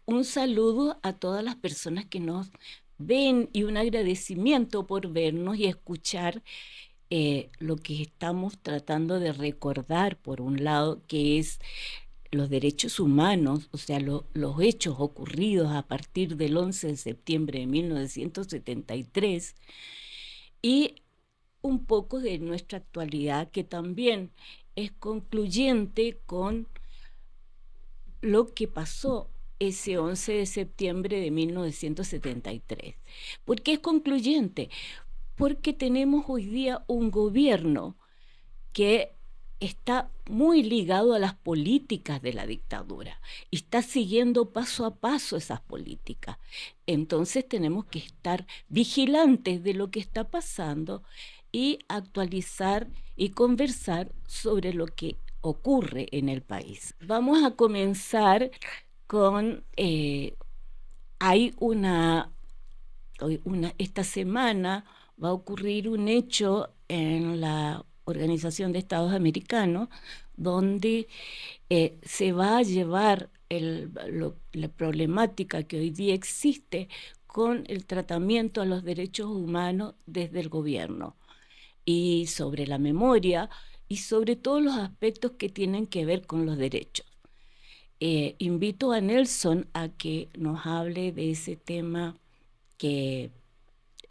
un saludo a todas las personas que nos ven y un agradecimiento por vernos y escuchar lo que estamos tratando de recordar, por un lado, que es los derechos humanos, o sea, los hechos ocurridos a partir del 11 de septiembre de 1973 y un poco de nuestra actualidad que también es concluyente con lo que pasó ese 11 de septiembre de 1973. ¿Por qué es concluyente? Porque tenemos hoy día un gobierno que está muy ligado a las políticas de la dictadura y está siguiendo paso a paso esas políticas. Entonces tenemos que estar vigilantes de lo que está pasando y actualizar y conversar sobre lo que ocurre en el país. Vamos a comenzar con, hay esta semana va a ocurrir un hecho en la Organización de Estados Americanos donde se va a llevar la problemática que hoy día existe con el tratamiento a los derechos humanos desde el gobierno y sobre la memoria y sobre todos los aspectos que tienen que ver con los derechos. Invito a Nelson a que nos hable de ese tema que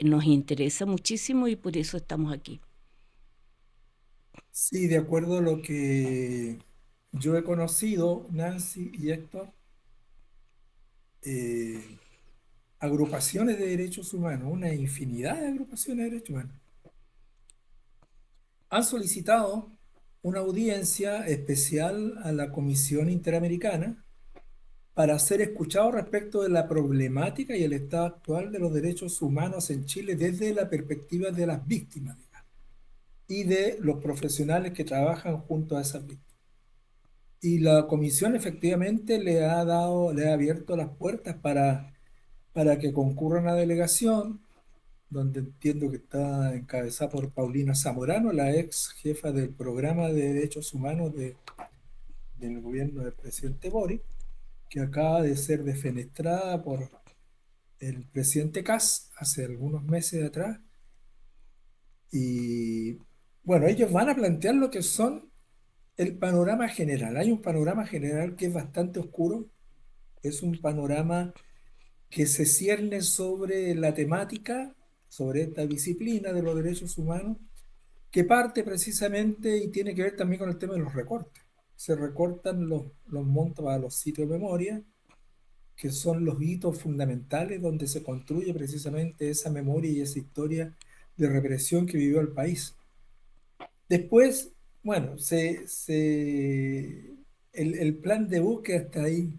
nos interesa muchísimo y por eso estamos aquí. Sí, de acuerdo a lo que yo he conocido, Nancy y Héctor, eh, agrupaciones de derechos humanos, una infinidad de agrupaciones de derechos humanos, han solicitado una audiencia especial a la Comisión Interamericana para ser escuchados respecto de la problemática y el estado actual de los derechos humanos en Chile desde la perspectiva de las víctimas, digamos, y de los profesionales que trabajan junto a esas víctimas. Y la comisión efectivamente le ha abierto las puertas para que concurra una delegación, donde entiendo que está encabezada por Paulina Zamorano, la ex jefa del programa de derechos humanos del gobierno del presidente Boric, que acaba de ser defenestrada por el presidente Kass hace algunos meses atrás. Y bueno, ellos van a plantear lo que son el panorama general. Hay un panorama general que es bastante oscuro. Es un panorama que se cierne sobre la temática, sobre esta disciplina de los derechos humanos, que parte precisamente y tiene que ver también con el tema de los recortes. Se recortan los montos a los sitios de memoria, que son los hitos fundamentales donde se construye precisamente esa memoria y esa historia de represión que vivió el país. Después, bueno, el plan de búsqueda está ahí,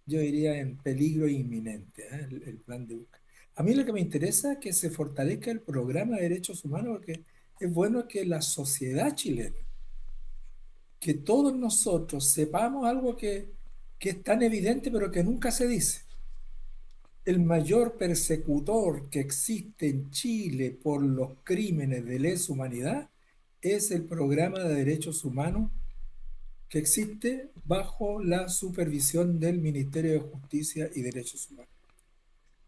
yo diría, en peligro inminente, ¿eh? El plan de búsqueda. A mí lo que me interesa es que se fortalezca el programa de derechos humanos, porque es bueno que la sociedad chilena, que todos nosotros sepamos algo que es tan evidente pero que nunca se dice. El mayor persecutor que existe en Chile por los crímenes de lesa humanidad es el programa de derechos humanos que existe bajo la supervisión del Ministerio de Justicia y Derechos Humanos.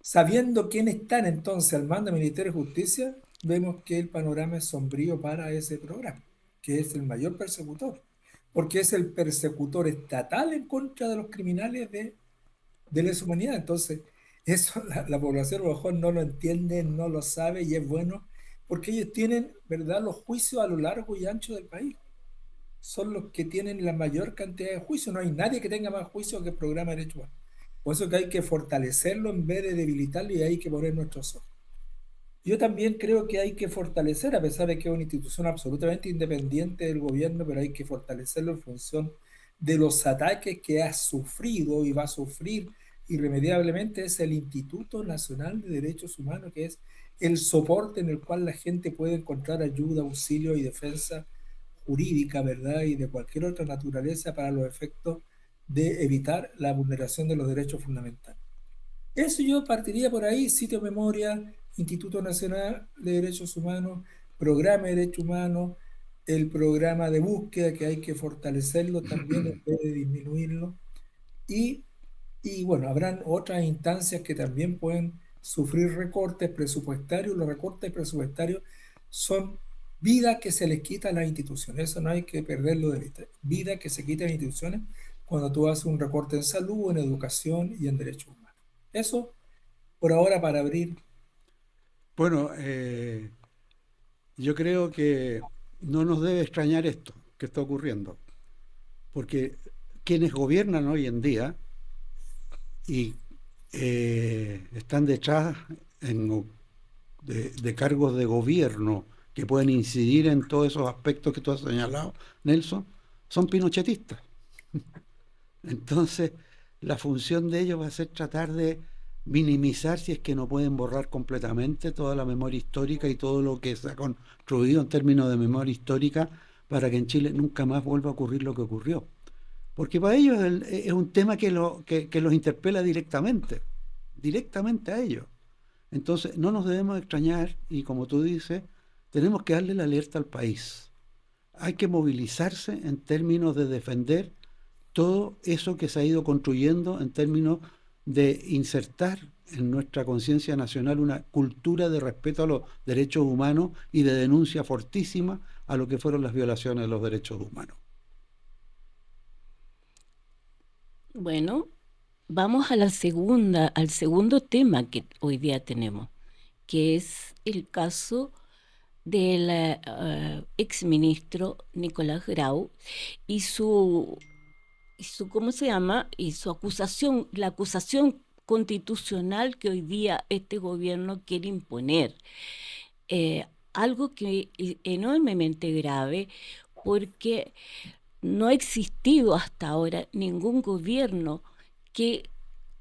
Sabiendo quiénes están entonces al mando del Ministerio de Justicia, vemos que el panorama es sombrío para ese programa, que es el mayor persecutor, porque es el persecutor estatal en contra de los criminales de lesa humanidad. Entonces, eso la población a lo mejor no lo entiende, no lo sabe y es bueno, porque ellos tienen, ¿verdad?, los juicios a lo largo y ancho del país. Son los que tienen la mayor cantidad de juicios. No hay nadie que tenga más juicios que el programa de derechos humanos. Por eso que hay que fortalecerlo en vez de debilitarlo y hay que poner nuestros ojos. Yo también creo que hay que fortalecer, a pesar de que es una institución absolutamente independiente del gobierno, pero hay que fortalecerlo en función de los ataques que ha sufrido y va a sufrir irremediablemente, es el Instituto Nacional de Derechos Humanos, que es el soporte en el cual la gente puede encontrar ayuda, auxilio y defensa jurídica, ¿verdad? Y de cualquier otra naturaleza para los efectos de evitar la vulneración de los derechos fundamentales. Eso yo partiría por ahí: sitio de memoria, Instituto Nacional de Derechos Humanos, programa de derechos humanos, el programa de búsqueda, que hay que fortalecerlo también en vez de disminuirlo, y Y bueno, habrán otras instancias que también pueden sufrir recortes presupuestarios. Los recortes presupuestarios son vida que se les quita a las instituciones. Eso no hay que perderlo de vista. Vida que se quita a las instituciones cuando tú haces un recorte en salud, en educación y en derechos humanos. Eso por ahora para abrir. Bueno, yo creo que no nos debe extrañar esto que está ocurriendo, porque quienes gobiernan hoy en día y están detrás de cargos de gobierno que pueden incidir en todos esos aspectos que tú has señalado, Nelson, son pinochetistas. Entonces, la función de ellos va a ser tratar de minimizar, si es que no pueden borrar completamente toda la memoria histórica y todo lo que se ha construido en términos de memoria histórica, para que en Chile nunca más vuelva a ocurrir lo que ocurrió. Porque para ellos es un tema que los interpela directamente a ellos. Entonces, no nos debemos extrañar y, como tú dices, tenemos que darle la alerta al país. Hay que movilizarse en términos de defender todo eso que se ha ido construyendo, en términos de insertar en nuestra conciencia nacional una cultura de respeto a los derechos humanos y de denuncia fortísima a lo que fueron las violaciones de los derechos humanos. Bueno, vamos a al segundo tema que hoy día tenemos, que es el caso del exministro Nicolás Grau y ¿cómo se llama? Y su acusación, la acusación constitucional que hoy día este gobierno quiere imponer. Algo que es enormemente grave, porque no ha existido hasta ahora ningún gobierno que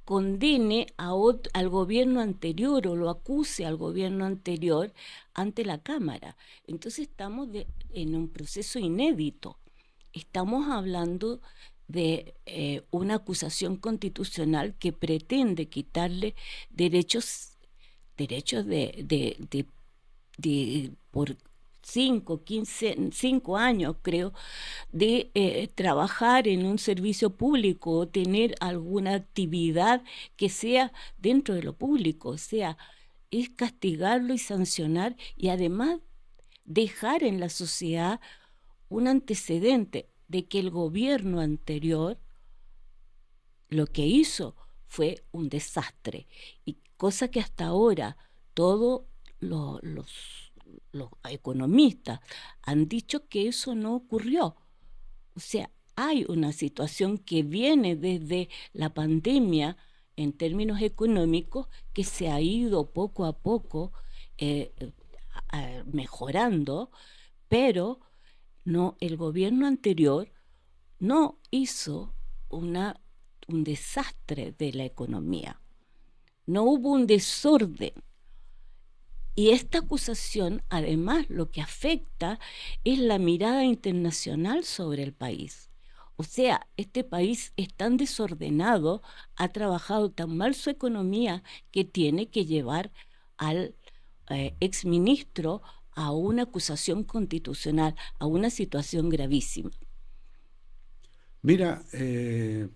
condene al gobierno anterior o lo acuse al gobierno anterior ante la Cámara. Entonces estamos en un proceso inédito. Estamos hablando de una acusación constitucional que pretende quitarle derechos por 5 años, creo, de trabajar en un servicio público o tener alguna actividad que sea dentro de lo público. O sea, es castigarlo y sancionar, y además dejar en la sociedad un antecedente de que el gobierno anterior lo que hizo fue un desastre, y cosa que hasta ahora todos los economistas han dicho que eso no ocurrió. O sea, hay una situación que viene desde la pandemia en términos económicos, que se ha ido poco a poco eh, mejorando, pero no, el gobierno anterior no hizo un desastre de la economía. No hubo un desorden. Y esta acusación, además, lo que afecta es la mirada internacional sobre el país. O sea, este país es tan desordenado, ha trabajado tan mal su economía, que tiene que llevar al exministro a una acusación constitucional, a una situación gravísima. Mira,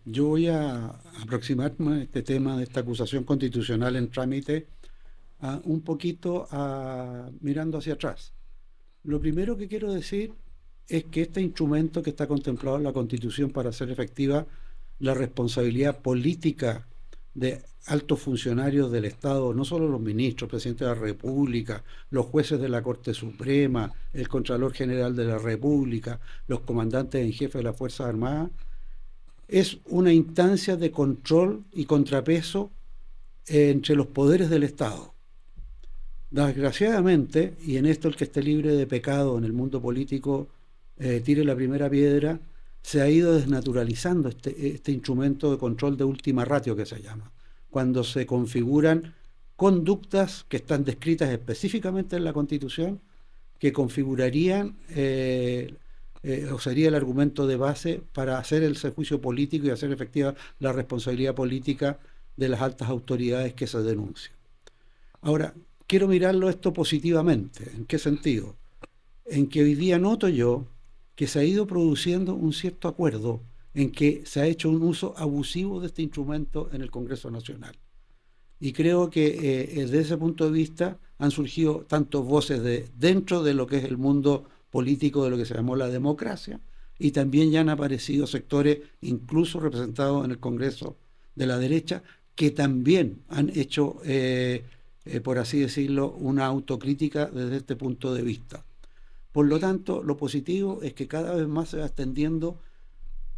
yo voy a aproximarme a este tema de esta acusación constitucional en trámite un poquito mirando hacia atrás. Lo primero que quiero decir es que este instrumento que está contemplado en la Constitución para hacer efectiva la responsabilidad política de altos funcionarios del Estado, no solo los ministros, el presidente de la República, los jueces de la Corte Suprema, el Contralor General de la República, los comandantes en jefe de las Fuerzas Armadas, es una instancia de control y contrapeso entre los poderes del Estado. Desgraciadamente, y en esto el que esté libre de pecado en el mundo político tire la primera piedra, se ha ido desnaturalizando este instrumento de control de última ratio que se llama, cuando se configuran conductas que están descritas específicamente en la Constitución, que configurarían o sería el argumento de base para hacer el juicio político y hacer efectiva la responsabilidad política de las altas autoridades que se denuncian. Ahora, quiero mirarlo esto positivamente. ¿En qué sentido? En que hoy día noto yo que se ha ido produciendo un cierto acuerdo en que se ha hecho un uso abusivo de este instrumento en el Congreso Nacional. Y creo que desde ese punto de vista han surgido tanto voces dentro de lo que es el mundo político de lo que se llamó la democracia, y también ya han aparecido sectores, incluso representados en el Congreso de la derecha, que también han hecho, por así decirlo, una autocrítica desde este punto de vista. Por lo tanto, lo positivo es que cada vez más se va extendiendo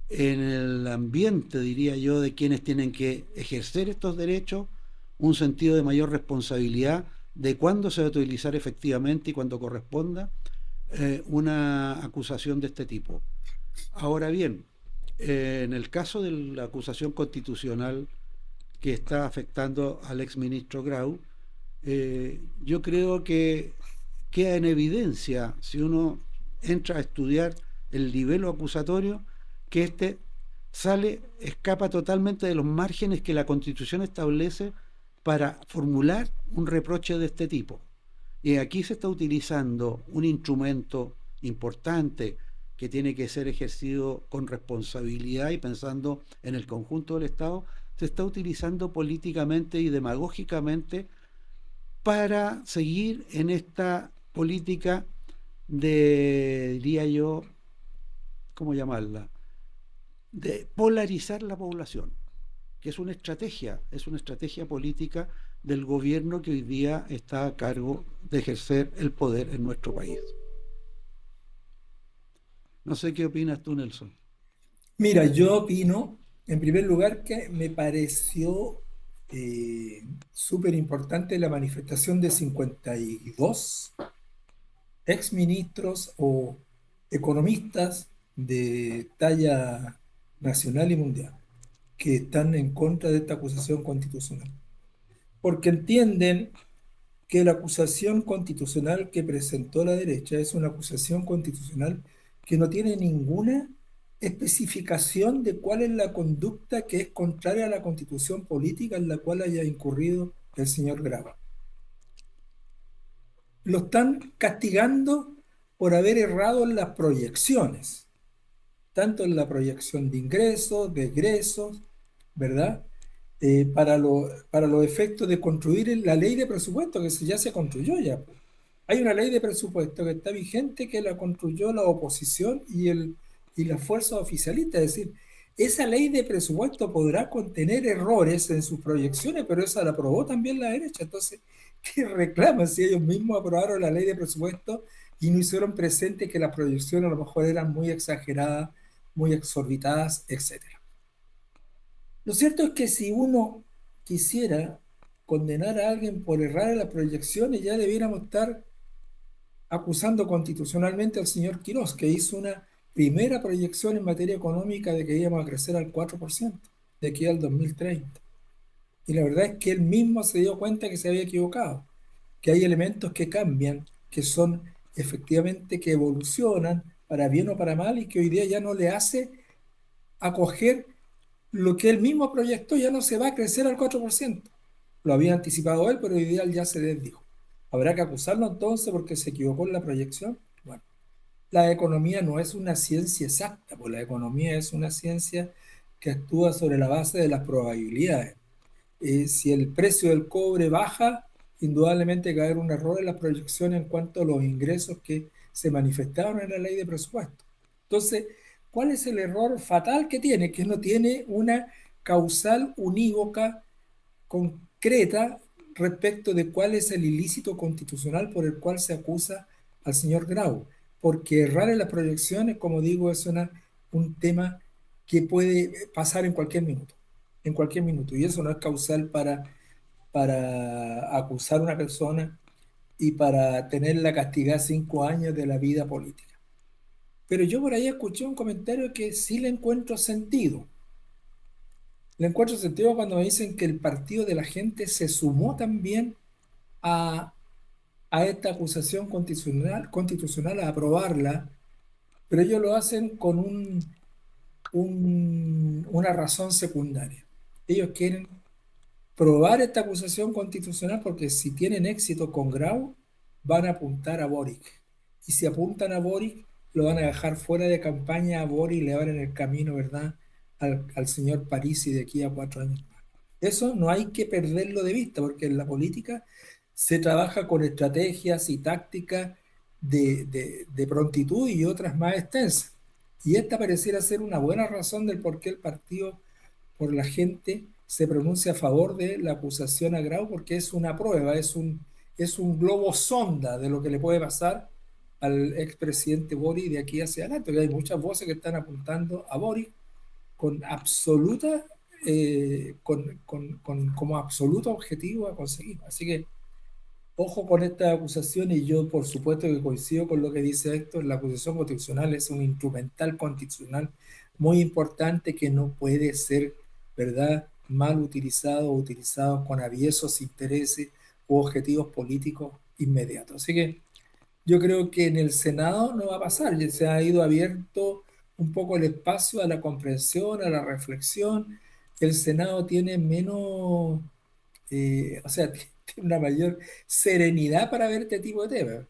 en el ambiente, diría yo, de quienes tienen que ejercer estos derechos, un sentido de mayor responsabilidad de cuándo se va a utilizar efectivamente y cuándo corresponda una acusación de este tipo. Ahora bien, en el caso de la acusación constitucional que está afectando al exministro Grau, yo creo que queda en evidencia, si uno entra a estudiar el nivel acusatorio, que este escapa totalmente de los márgenes que la Constitución establece para formular un reproche de este tipo. Y aquí se está utilizando un instrumento importante que tiene que ser ejercido con responsabilidad y pensando en el conjunto del Estado, se está utilizando políticamente y demagógicamente para seguir en esta política de, diría yo, ¿cómo llamarla?, de polarizar la población, que es una estrategia política del gobierno que hoy día está a cargo de ejercer el poder en nuestro país. No sé qué opinas tú, Nelson. Mira, yo opino, en primer lugar, que me pareció súper importante la manifestación de 52 exministros o economistas de talla nacional y mundial que están en contra de esta acusación constitucional, porque entienden que la acusación constitucional que presentó la derecha es una acusación constitucional que no tiene ninguna especificación de cuál es la conducta que es contraria a la constitución política en la cual haya incurrido el señor Grau. Lo están castigando por haber errado en las proyecciones, tanto en la proyección de ingresos, de egresos, ¿verdad? Para los efectos de construir la ley de presupuesto que ya se construyó ya. Hay una ley de presupuesto que está vigente que la construyó la oposición y las fuerzas oficialistas. Es decir, esa ley de presupuesto podrá contener errores en sus proyecciones, pero esa la aprobó también la derecha. Entonces, ¿qué reclaman si ellos mismos aprobaron la ley de presupuesto y no hicieron presente que las proyecciones a lo mejor eran muy exageradas, muy exorbitadas, etcétera? Lo cierto es que si uno quisiera condenar a alguien por errar en las proyecciones, ya debiéramos estar acusando constitucionalmente al señor Quirós, que hizo una primera proyección en materia económica de que íbamos a crecer al 4% de aquí al 2030. Y la verdad es que él mismo se dio cuenta que se había equivocado, que hay elementos que cambian, que son efectivamente que evolucionan para bien o para mal y que hoy día ya no le hace acoger lo que él mismo proyectó, ya no se va a crecer al 4%. Lo había anticipado él, pero hoy día él ya se desdijo. ¿Habrá que acusarlo entonces porque se equivocó en la proyección? Bueno, la economía no es una ciencia exacta, pues la economía es una ciencia que actúa sobre la base de las probabilidades. Si el precio del cobre baja, indudablemente va a haber un error en la proyección en cuanto a los ingresos que se manifestaron en la ley de presupuesto. Entonces, ¿cuál es el error fatal que tiene? Que no tiene una causal unívoca concreta respecto de cuál es el ilícito constitucional por el cual se acusa al señor Grau. Porque errar en las proyecciones, como digo, es un tema que puede pasar en cualquier minuto. En cualquier minuto. Y eso no es causal para acusar a una persona y para tenerla castigada 5 años de la vida política. Pero yo por ahí escuché un comentario que sí le encuentro sentido. Le encuentro sentido cuando me dicen que el partido de la gente se sumó también a, a esta acusación constitucional, a aprobarla, pero ellos lo hacen con una razón secundaria. Ellos quieren probar esta acusación constitucional porque si tienen éxito con Grau, van a apuntar a Boric. Y si apuntan a Boric, lo van a dejar fuera de campaña a Boric, le abren el camino, ¿verdad?, al señor Parisi de aquí a 4 años más. Eso no hay que perderlo de vista, porque en la política se trabaja con estrategias y tácticas de prontitud y otras más extensas. Y esta pareciera ser una buena razón del por qué el partido por la gente se pronuncia a favor de la acusación a Grau, porque es una prueba, es un globo sonda de lo que le puede pasar al expresidente Boric de aquí hacia adelante, que hay muchas voces que están apuntando a Boric con absoluta, como absoluto objetivo a conseguir. Así que ojo con estas acusaciones, y yo por supuesto que coincido con lo que dice Héctor. La acusación constitucional es un instrumental constitucional muy importante que no puede ser, ¿verdad?, mal utilizado o utilizado con aviesos intereses u objetivos políticos inmediatos. Así que yo creo que en el Senado no va a pasar, ya se ha ido abierto un poco el espacio a la comprensión, a la reflexión. El Senado tiene menos, o sea, tiene una mayor serenidad para ver este tipo de temas.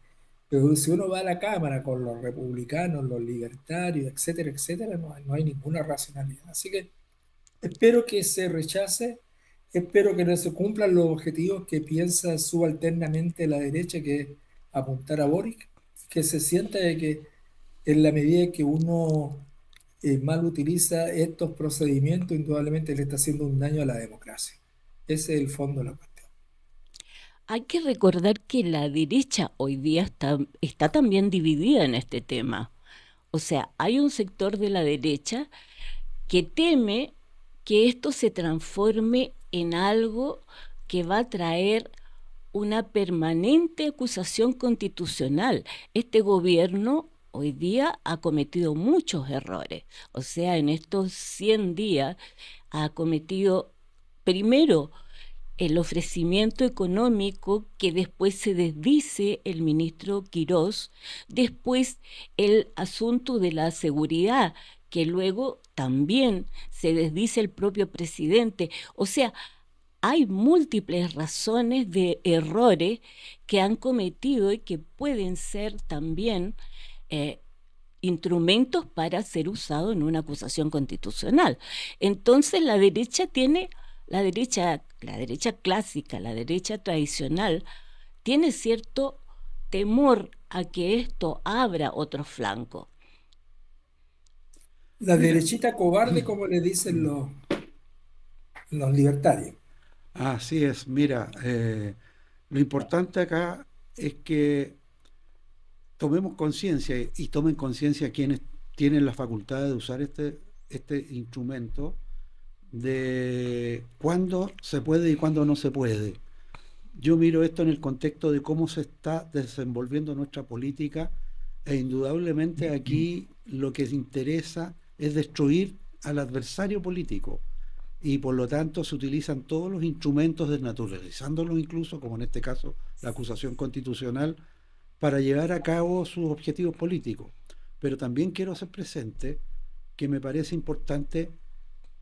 Pero si uno va a la Cámara con los republicanos, los libertarios, etcétera, etcétera, no hay ninguna racionalidad. Así que espero que se rechace, espero que no se cumplan los objetivos que piensa subalternamente la derecha, que es apuntar a Boric, que se sienta de que en la medida que uno mal utiliza estos procedimientos, indudablemente le está haciendo un daño a la democracia. Ese es el fondo de la cuestión. Hay que recordar que la derecha hoy día está también dividida en este tema. O sea, hay un sector de la derecha que teme que esto se transforme en algo que va a traer una permanente acusación constitucional. Este gobierno hoy día ha cometido muchos errores. O sea, en estos 100 días ha cometido, primero, el ofrecimiento económico que después se desdice el ministro Quirós, después el asunto de la seguridad, que luego también se desdice el propio presidente. O sea, hay múltiples razones de errores que han cometido y que pueden ser también eh, instrumentos para ser usados en una acusación constitucional. Entonces la derecha clásica, la derecha tradicional, tiene cierto temor a que esto abra otro flanco. La Mira, derechita cobarde, como le dicen los libertarios. así es, mira, lo importante acá es que tomemos conciencia y tomen conciencia quienes tienen la facultad de usar este instrumento de cuándo se puede y cuándo no se puede. Yo miro esto en el contexto de cómo se está desenvolviendo nuestra política, e indudablemente aquí lo que interesa es destruir al adversario político, y por lo tanto se utilizan todos los instrumentos, desnaturalizándolos incluso, como en este caso la acusación constitucional, para llevar a cabo sus objetivos políticos. Pero también quiero hacer presente que me parece importante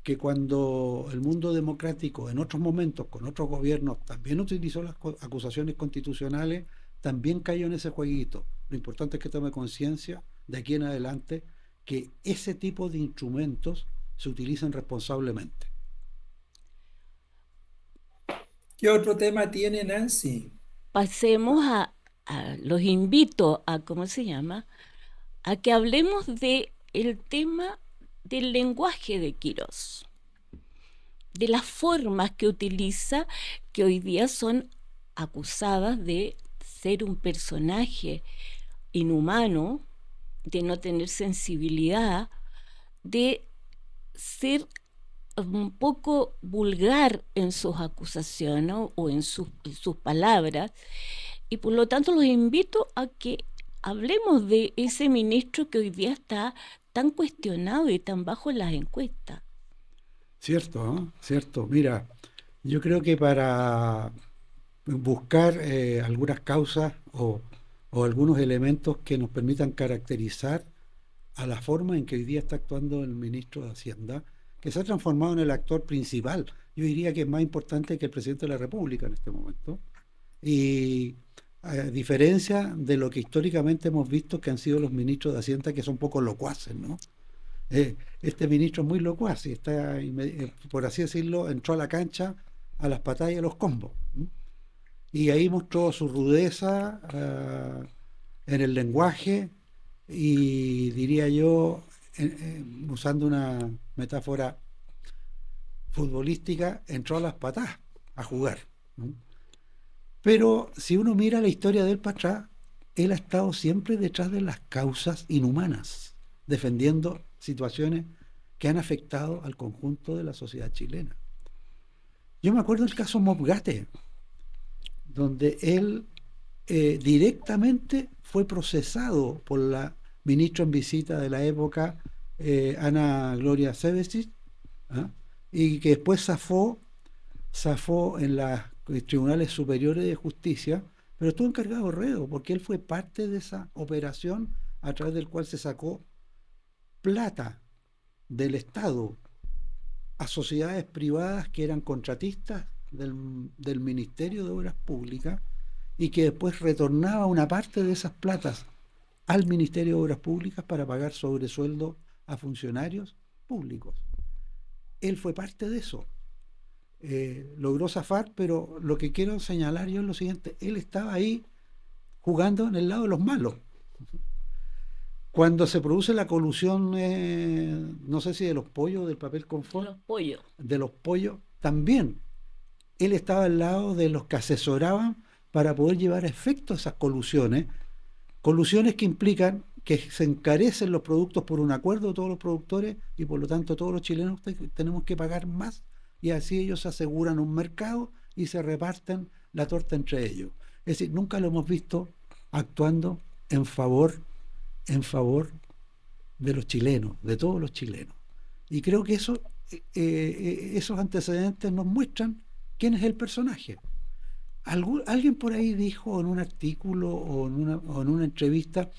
que cuando el mundo democrático en otros momentos, con otros gobiernos, también utilizó las acusaciones constitucionales, también cayó en ese jueguito. Lo importante es que tome conciencia de aquí en adelante que ese tipo de instrumentos se utilicen responsablemente. ¿Qué otro tema tiene Nancy? Pasemos los invito a, ¿cómo se llama?, a que hablemos de el tema del lenguaje de Quirós, de las formas que utiliza, que hoy día son acusadas de ser un personaje inhumano, de no tener sensibilidad, de ser un poco vulgar en sus acusaciones, ¿no?, o en sus palabras, y por lo tanto los invito a que hablemos de ese ministro que hoy día está tan cuestionado y tan bajo en las encuestas. Cierto, ¿no? Cierto. Mira, yo creo que para buscar algunas causas o algunos elementos que nos permitan caracterizar a la forma en que hoy día está actuando el ministro de Hacienda, que se ha transformado en el actor principal. Yo diría que es más importante que el presidente de la República en este momento. Y a diferencia de lo que históricamente hemos visto que han sido los ministros de Hacienda, que son poco locuaces, ¿no? este ministro es muy locuaz y está, por así decirlo, entró a la cancha a las patadas y a los combos. ¿M? Y ahí mostró su rudeza en el lenguaje y diría yo, usando una metáfora futbolística, entró a las patadas a jugar. ¿M? Pero si uno mira la historia del para atrás, él ha estado siempre detrás de las causas inhumanas, defendiendo situaciones que han afectado al conjunto de la sociedad chilena. Yo me acuerdo del caso Mobgate, donde él directamente fue procesado por la ministra en visita de la época, Ana Gloria Cevesic, ¿ah? Y que después zafó en los tribunales superiores de justicia, pero estuvo encargado de reo, porque él fue parte de esa operación a través del cual se sacó plata del Estado a sociedades privadas que eran contratistas del Ministerio de Obras Públicas y que después retornaba una parte de esas platas al Ministerio de Obras Públicas para pagar sobresueldo a funcionarios públicos. Él fue parte de eso. Logró zafar, pero lo que quiero señalar yo es lo siguiente: él estaba ahí jugando en el lado de los malos. Cuando se produce la colusión, no sé si de los pollos, del papel confort, de los pollos, también él estaba al lado de los que asesoraban para poder llevar a efecto esas colusiones que implican que se encarecen los productos por un acuerdo de todos los productores y por lo tanto todos los chilenos tenemos que pagar más, y así ellos aseguran un mercado y se reparten la torta entre ellos. Es decir, nunca lo hemos visto actuando en favor de los chilenos, de todos los chilenos. Y creo que esos antecedentes nos muestran quién es el personaje. Alguien por ahí dijo en un artículo o en una entrevista,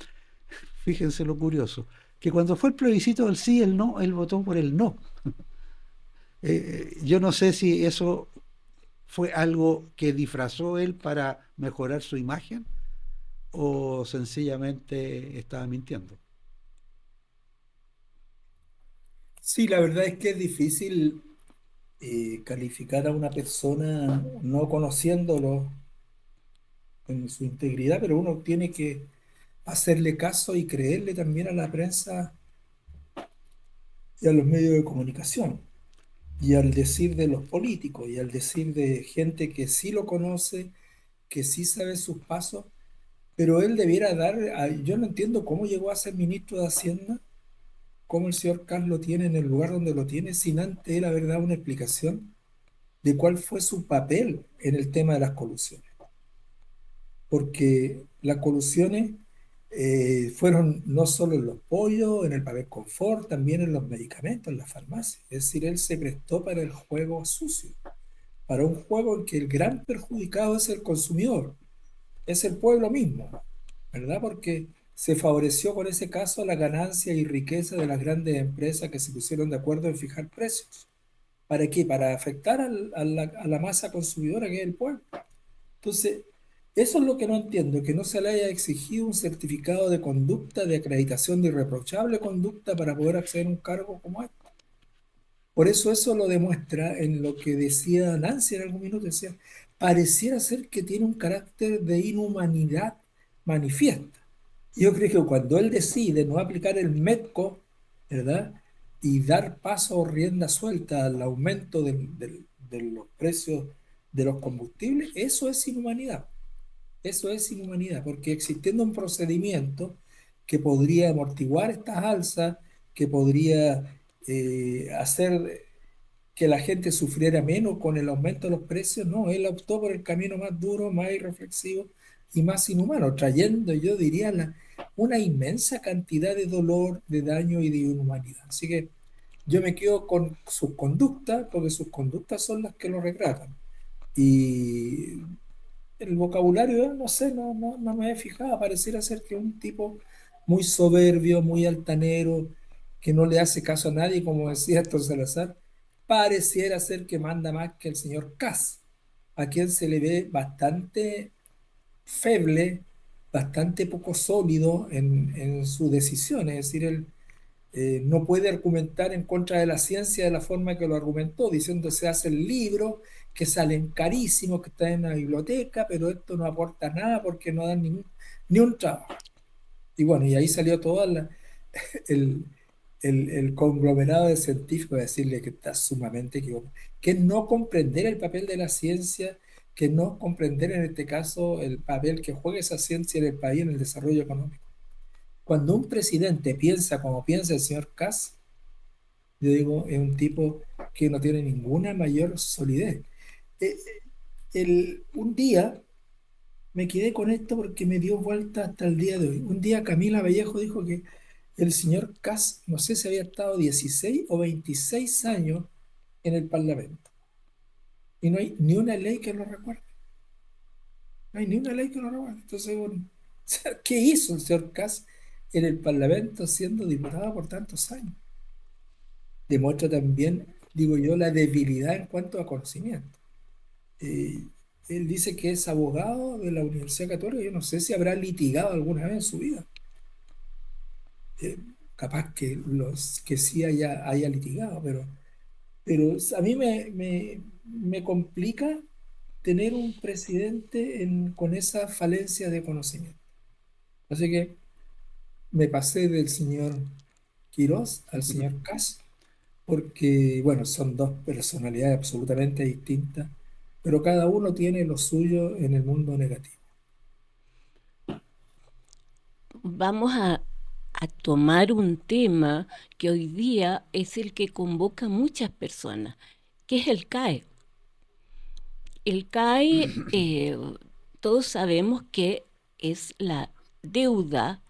fíjense lo curioso, que cuando fue el plebiscito del sí y el no, él votó por el no. Yo no sé si eso fue algo que disfrazó él para mejorar su imagen o sencillamente estaba mintiendo. Sí, la verdad es que es difícil calificar a una persona no conociéndolo en su integridad, pero uno tiene que hacerle caso y creerle también a la prensa y a los medios de comunicación, y al decir de los políticos, y al decir de gente que sí lo conoce, que sí sabe sus pasos, pero él debiera yo no entiendo cómo llegó a ser ministro de Hacienda, cómo el señor Kast lo tiene en el lugar donde lo tiene, sin antes él haber dado una explicación de cuál fue su papel en el tema de las colusiones. Porque las colusiones fueron no solo en los pollos, en el papel confort, también en los medicamentos, en las farmacias. Es decir, él se prestó para el juego sucio, para un juego en que el gran perjudicado es el consumidor, es el pueblo mismo, ¿verdad? Porque se favoreció con ese caso la ganancia y riqueza de las grandes empresas que se pusieron de acuerdo en fijar precios. ¿Para qué? Para afectar a la masa consumidora que es el pueblo. Entonces, eso es lo que no entiendo, que no se le haya exigido un certificado de conducta, de acreditación de irreprochable conducta para poder acceder a un cargo como este. Por eso lo demuestra en lo que decía Nancy en algún minuto, decía, pareciera ser que tiene un carácter de inhumanidad manifiesta. Yo creo que cuando él decide no aplicar el MEDCO, ¿verdad? Y dar paso o rienda suelta al aumento de los precios de los combustibles, eso es inhumanidad. Eso es inhumanidad, porque existiendo un procedimiento que podría amortiguar estas alzas, que podría hacer que la gente sufriera menos con el aumento de los precios, no, él optó por el camino más duro, más irreflexivo y más inhumano, trayendo, yo diría, una inmensa cantidad de dolor, de daño y de inhumanidad. Así que yo me quedo con sus conductas, porque sus conductas son las que lo retratan. Y el vocabulario, no sé, no me he fijado, pareciera ser que es un tipo muy soberbio, muy altanero, que no le hace caso a nadie, como decía Héctor Salazar, pareciera ser que manda más que el señor Kass, a quien se le ve bastante feble, bastante poco sólido en sus decisiones, es decir, él no puede argumentar en contra de la ciencia de la forma que lo argumentó, diciendo se hacen libros que salen carísimos, que están en la biblioteca, pero esto no aporta nada porque no dan ni un trabajo. Y bueno, y ahí salió todo el, el conglomerado de científicos a decirle que está sumamente equivocado, que no comprender el papel de la ciencia, que no comprender en este caso el papel que juega esa ciencia en el país en el desarrollo económico. Cuando un presidente piensa como piensa el señor Kass, yo digo, es un tipo que no tiene ninguna mayor solidez. Eh, un día me quedé con esto porque me dio vuelta hasta el día de hoy. Un día Camila Vallejo dijo que el señor Kass, no sé si había estado 16 o 26 años en el Parlamento. Y no hay ni una ley que lo recuerde. No hay ni una ley que lo recuerde. Entonces, bueno, ¿qué hizo el señor Kass en el Parlamento siendo diputado por tantos años? Demuestra también, digo yo, la debilidad en cuanto a conocimiento. Eh, Él dice que es abogado de la Universidad Católica. Yo no sé si habrá litigado alguna vez en su vida. Eh, Capaz que sí haya litigado, pero a mí me complica tener un presidente con esa falencia de conocimiento. Así que me pasé del señor Quirós al señor Kass, porque, bueno, son dos personalidades absolutamente distintas, pero cada uno tiene lo suyo en el mundo negativo. Vamos a tomar un tema que hoy día es el que convoca a muchas personas, que es el CAE. El CAE, todos sabemos que es la deuda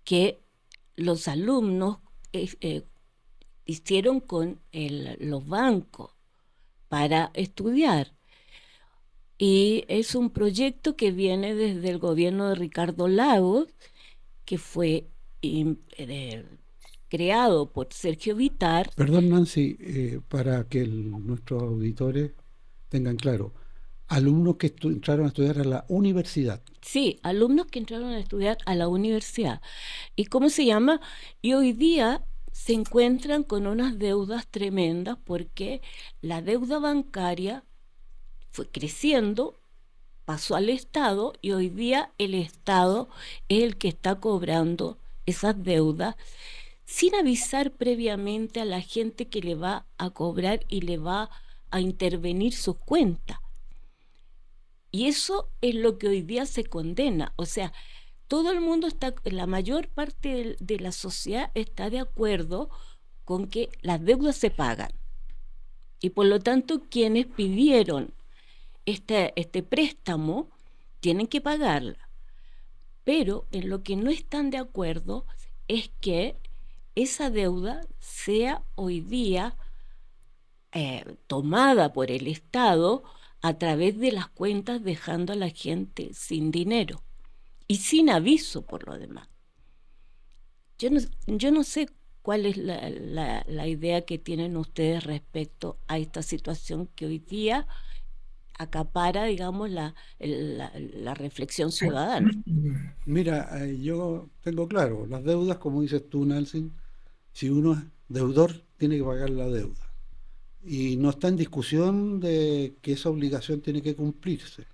que los alumnos hicieron con los bancos para estudiar. Y es un proyecto que viene desde el gobierno de Ricardo Lagos, que fue creado por Sergio Vitar. Perdón, Nancy, para que nuestros auditores tengan claro, alumnos que entraron a estudiar a la universidad. Sí, alumnos que entraron a estudiar a la universidad. ¿Y cómo se llama? Y hoy día se encuentran con unas deudas tremendas porque la deuda bancaria fue creciendo, pasó al Estado y hoy día el Estado es el que está cobrando esas deudas sin avisar previamente a la gente que le va a cobrar y le va a intervenir sus cuentas. Y eso es lo que hoy día se condena. O sea, todo el mundo está, la mayor parte de la sociedad está de acuerdo con que las deudas se pagan. Y por lo tanto, quienes pidieron este préstamo tienen que pagarla. Pero en lo que no están de acuerdo es que esa deuda sea hoy día tomada por el Estado a través de las cuentas, dejando a la gente sin dinero y sin aviso por lo demás. Yo no sé cuál es la idea que tienen ustedes respecto a esta situación que hoy día acapara, digamos, la reflexión ciudadana. Mira, yo tengo claro, las deudas, como dices tú, Nancy, si uno es deudor, tiene que pagar la deuda. Y no está en discusión de que esa obligación tiene que cumplirse.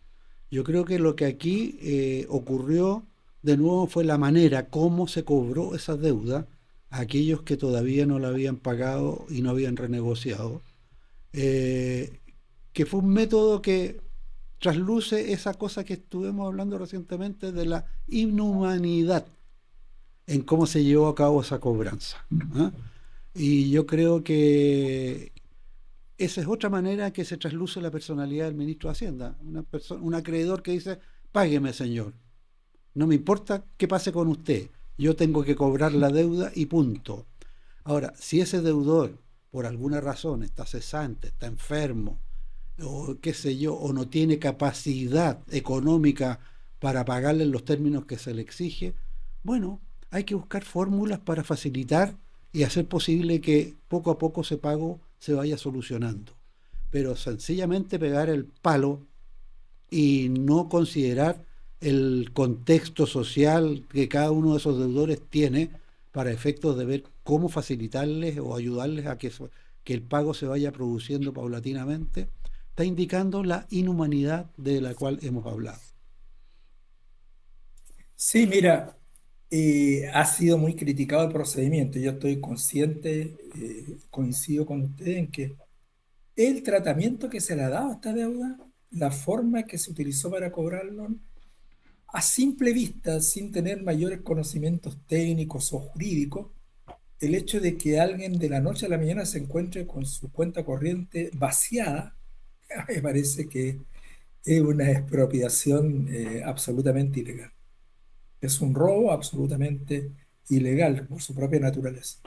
Yo creo que lo que aquí ocurrió de nuevo fue la manera como se cobró esa deuda a aquellos que todavía no la habían pagado y no habían renegociado, que fue un método que trasluce esa cosa que estuvimos hablando recientemente de la inhumanidad en cómo se llevó a cabo esa cobranza. ¿Ah? Y yo creo que esa es otra manera que se trasluce la personalidad del ministro de Hacienda, un acreedor que dice, págueme, señor, no me importa qué pase con usted, yo tengo que cobrar la deuda y punto. Ahora, si ese deudor por alguna razón está cesante, está enfermo, o qué sé yo, o no tiene capacidad económica para pagarle en los términos que se le exige, bueno, hay que buscar fórmulas para facilitar y hacer posible que poco a poco ese pago se vaya solucionando. Pero sencillamente pegar el palo y no considerar el contexto social que cada uno de esos deudores tiene para efectos de ver cómo facilitarles o ayudarles a que el pago se vaya produciendo paulatinamente, está indicando la inhumanidad de la cual hemos hablado. Sí, mira, ha sido muy criticado el procedimiento. Yo estoy consciente, coincido con usted en que el tratamiento que se le ha dado a esta deuda, la forma que se utilizó para cobrarlo, a simple vista, sin tener mayores conocimientos técnicos o jurídicos, el hecho de que alguien de la noche a la mañana se encuentre con su cuenta corriente vaciada, me parece que es una expropiación absolutamente ilegal. Es un robo absolutamente ilegal por su propia naturaleza.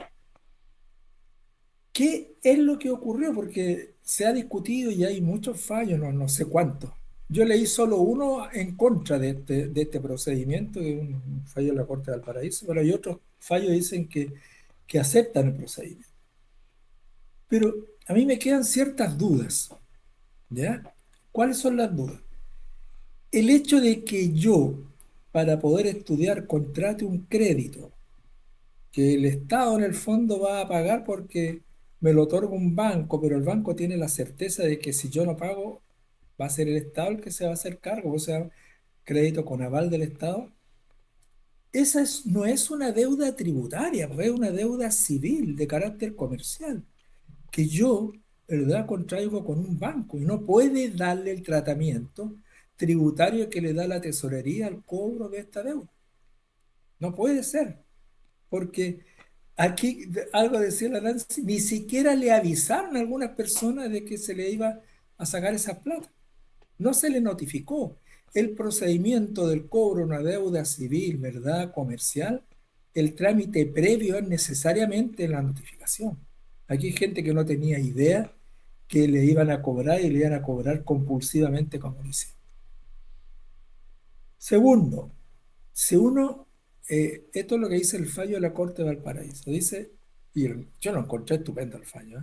¿Qué es lo que ocurrió? Porque se ha discutido y hay muchos fallos, no sé cuántos. Yo leí solo uno en contra de este procedimiento, que es un fallo de la Corte de Valparaíso, pero hay otros fallos que dicen que aceptan el procedimiento. Pero a mí me quedan ciertas dudas, ¿ya? ¿Cuáles son las dudas? El hecho de que yo, para poder estudiar, contrate un crédito que el Estado en el fondo va a pagar porque me lo otorga un banco, pero el banco tiene la certeza de que si yo no pago, va a ser el Estado el que se va a hacer cargo, o sea, crédito con aval del Estado. No es una deuda tributaria, pues es una deuda civil de carácter comercial, que yo, ¿verdad?, contraigo con un banco y no puede darle el tratamiento tributario que le da la tesorería al cobro de esta deuda. No puede ser, porque aquí algo decía la Nancy, ni siquiera le avisaron a algunas personas de que se le iba a sacar esa plata. No se le notificó. El procedimiento del cobro de una deuda civil, ¿verdad?, comercial, el trámite previo es necesariamente la notificación. Aquí hay gente que no tenía idea que le iban a cobrar y le iban a cobrar compulsivamente como dice. Segundo, si uno, esto es lo que dice el fallo de la Corte de Valparaíso, dice, yo lo encontré estupendo el fallo,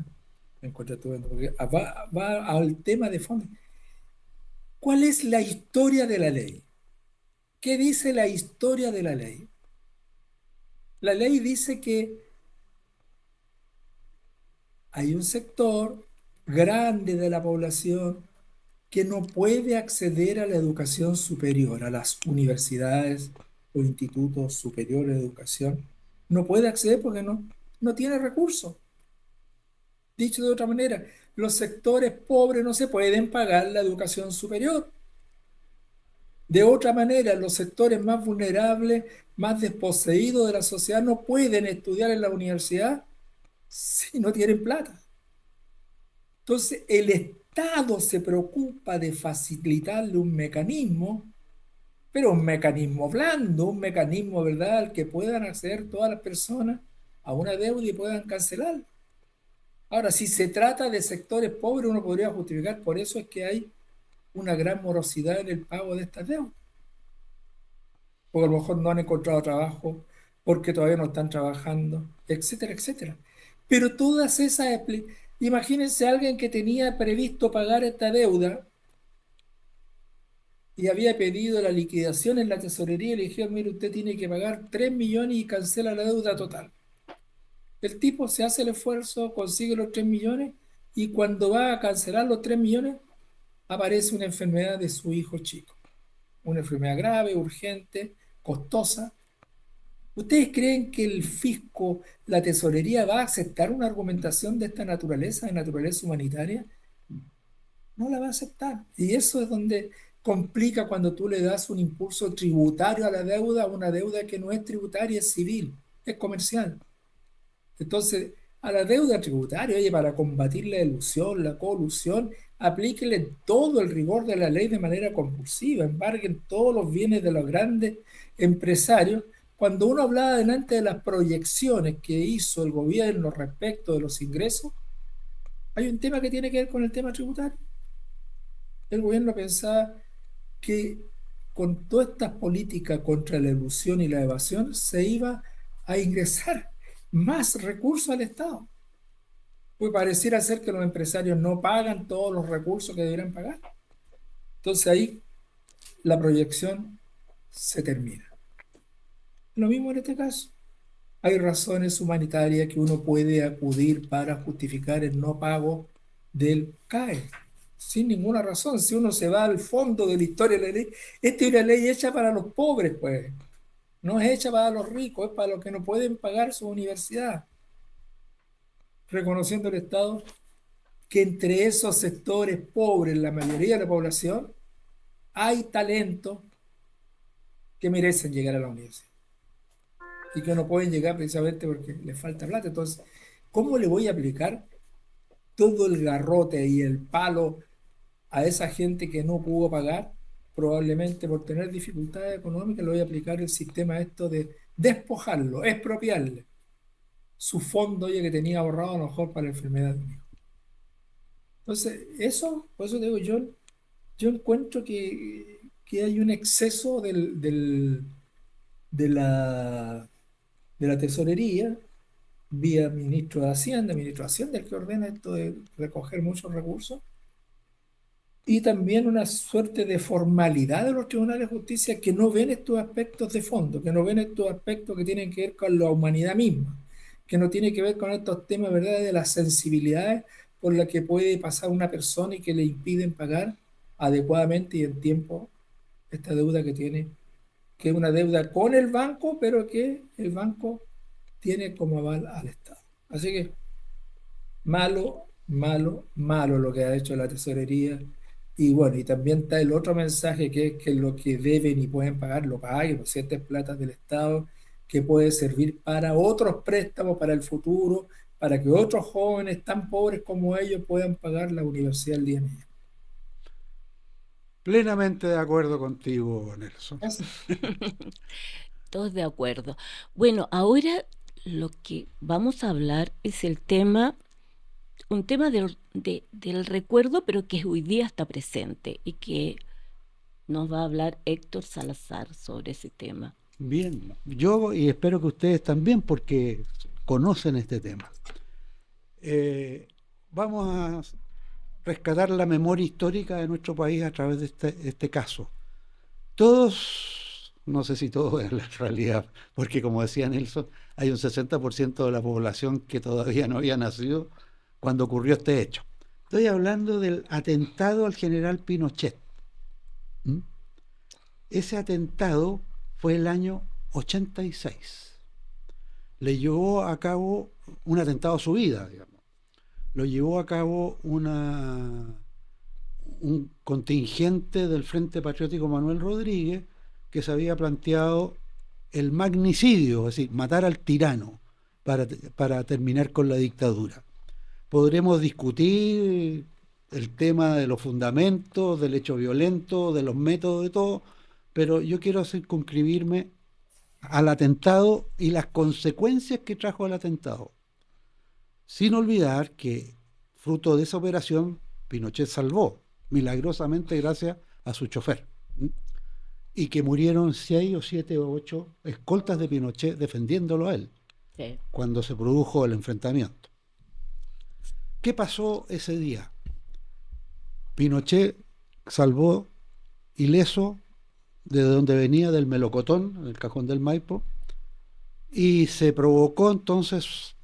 lo encontré estupendo, porque va al tema de fondo. ¿Cuál es la historia de la ley? ¿Qué dice la historia de la ley? La ley dice que hay un sector grande de la población que no puede acceder a la educación superior, a las universidades o institutos superiores de educación. No puede acceder porque no tiene recursos. Dicho de otra manera, los sectores pobres no se pueden pagar la educación superior. De otra manera, los sectores más vulnerables, más desposeídos de la sociedad, no pueden estudiar en la universidad si no tienen plata. Entonces, el Estado se preocupa de facilitarle un mecanismo, pero un mecanismo blando, un mecanismo, ¿verdad?, al que puedan acceder todas las personas a una deuda y puedan cancelar. Ahora, si se trata de sectores pobres, uno podría justificar, por eso es que hay una gran morosidad en el pago de estas deudas. Porque a lo mejor no han encontrado trabajo, porque todavía no están trabajando, etcétera, etcétera. Pero todas esas, imagínense a alguien que tenía previsto pagar esta deuda y había pedido la liquidación en la tesorería y le dijeron, mire, usted tiene que pagar 3 millones y cancela la deuda total. El tipo se hace el esfuerzo, consigue los 3 millones y cuando va a cancelar los 3 millones aparece una enfermedad de su hijo chico. Una enfermedad grave, urgente, costosa. ¿Ustedes creen que el fisco, la tesorería, va a aceptar una argumentación de esta naturaleza, de naturaleza humanitaria? No la va a aceptar. Y eso es donde complica cuando tú le das un impulso tributario a la deuda, una deuda que no es tributaria, es civil, es comercial. Entonces, a la deuda tributaria, oye, para combatir la elusión, la colusión, aplíquele todo el rigor de la ley de manera compulsiva, embarguen todos los bienes de los grandes empresarios. Cuando uno hablaba delante de las proyecciones que hizo el gobierno respecto de los ingresos, hay un tema que tiene que ver con el tema tributario. El gobierno pensaba que con todas estas políticas contra la elusión y la evasión se iba a ingresar más recursos al Estado. Pues pareciera ser que los empresarios no pagan todos los recursos que deberían pagar. Entonces ahí la proyección se termina. Lo mismo en este caso. hay razones humanitarias que uno puede acudir para justificar el no pago del CAE, sin ninguna razón. Si uno se va al fondo de la historia de la ley, esta es una ley hecha para los pobres, pues. No es hecha para los ricos, es para los que no pueden pagar su universidad. Reconociendo el Estado que entre esos sectores pobres, la mayoría de la población, hay talentos que merecen llegar a la universidad y que no pueden llegar precisamente porque les falta plata. Entonces, ¿cómo le voy a aplicar todo el garrote y el palo a esa gente que no pudo pagar? Probablemente por tener dificultades económicas, le voy a aplicar el sistema esto de despojarlo, expropiarle su fondo ya que tenía ahorrado a lo mejor para la enfermedad de un hijo. Entonces, eso, por eso digo, yo encuentro que hay un exceso de de la tesorería, vía ministro de Hacienda, el que ordena esto de recoger muchos recursos, y también una suerte de formalidad de los tribunales de justicia que no ven estos aspectos de fondo, que no ven estos aspectos que tienen que ver con la humanidad misma, que no tiene que ver con estos temas, ¿verdad?, de las sensibilidades por las que puede pasar una persona y que le impiden pagar adecuadamente y en tiempo esta deuda que tiene, que es una deuda con el banco, pero que el banco tiene como aval al Estado. Así que malo, malo, malo lo que ha hecho la tesorería. Y bueno, y también está el otro mensaje que es que lo que deben y pueden pagar lo paguen, por ciertas platas del Estado, que puede servir para otros préstamos para el futuro, para que otros jóvenes tan pobres como ellos puedan pagar la universidad el día de mañana. Plenamente de acuerdo contigo, Nelson. Todos de acuerdo. Bueno, ahora lo que vamos a hablar es un tema del recuerdo, pero que hoy día está presente y que nos va a hablar Héctor Salazar sobre ese tema. Bien, yo y espero que ustedes también, porque conocen este tema. Vamos a rescatar la memoria histórica de nuestro país a través de este caso. Todos, no sé si todos en la realidad, porque como decía Nelson, hay un 60% de la población que todavía no había nacido cuando ocurrió este hecho. Estoy hablando del atentado al general Pinochet. Ese atentado fue el año 86. Le llevó a cabo un atentado a su vida, digamos. Lo llevó a cabo un contingente del Frente Patriótico Manuel Rodríguez que se había planteado el magnicidio, es decir, matar al tirano para terminar con la dictadura. Podremos discutir el tema de los fundamentos, del hecho violento, de los métodos, de todo, pero yo quiero circunscribirme al atentado y las consecuencias que trajo el atentado. Sin olvidar que, fruto de esa operación, Pinochet salvó, milagrosamente gracias a su chofer, y que murieron 6 o 7 o 8 escoltas de Pinochet defendiéndolo a él, sí, cuando se produjo el enfrentamiento. ¿Qué pasó ese día? Pinochet salvó ileso de donde venía, del melocotón, en el cajón del Maipo, y se provocó entonces,